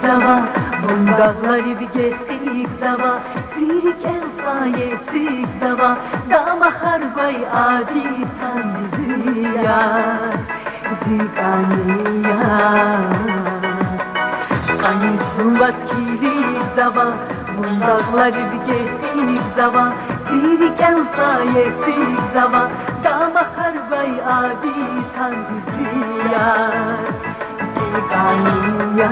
zava, bundağları bir geçtik zava, sirik el sayesik zava, dama harbay adi tanziya, zikaniya. Hani zuvat kirik zava, bundağları bir geçtik zava, sirik el sayesik zava, dama harbay adi tanziya. Zikaniya,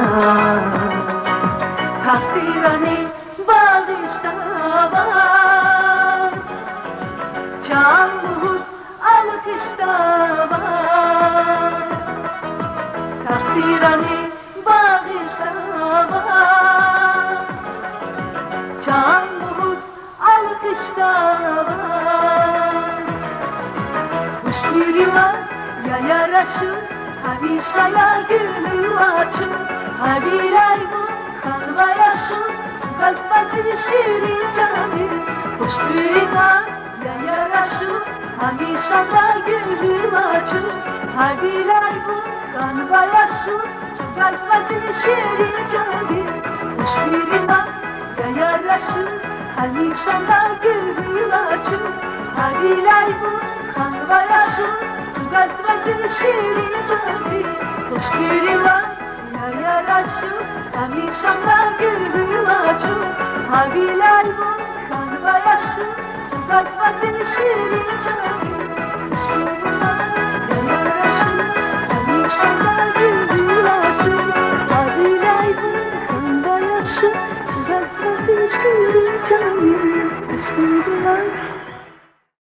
takdirani bağıştava, çamur alkıştava, takdirani bağıştava, çamur alkıştava. Kuş biri var ya yaraşır, Havişaya gülü açın, havilay bu kanva yaşın, kalpazı şirin canı. Hoş birinden ya yaraşın, havişaya gülü açın, havilay bu kanva yaşın, kalpazı şirin canı. Hoş birinden ya yaraşın, havişaya gülü açın, havilay bu kanva yaşın, kalpazı şirin canı. Hoş biri var ya yaraşır, hamişanda gülü açır, havilay bu kanva yaşır, kalpazı şirin canı. Hoş biri var ya yaraşır, hamişanda gülü açır, havilay bu kanva yaşır, kalpazı şirin canı. Hoş biri var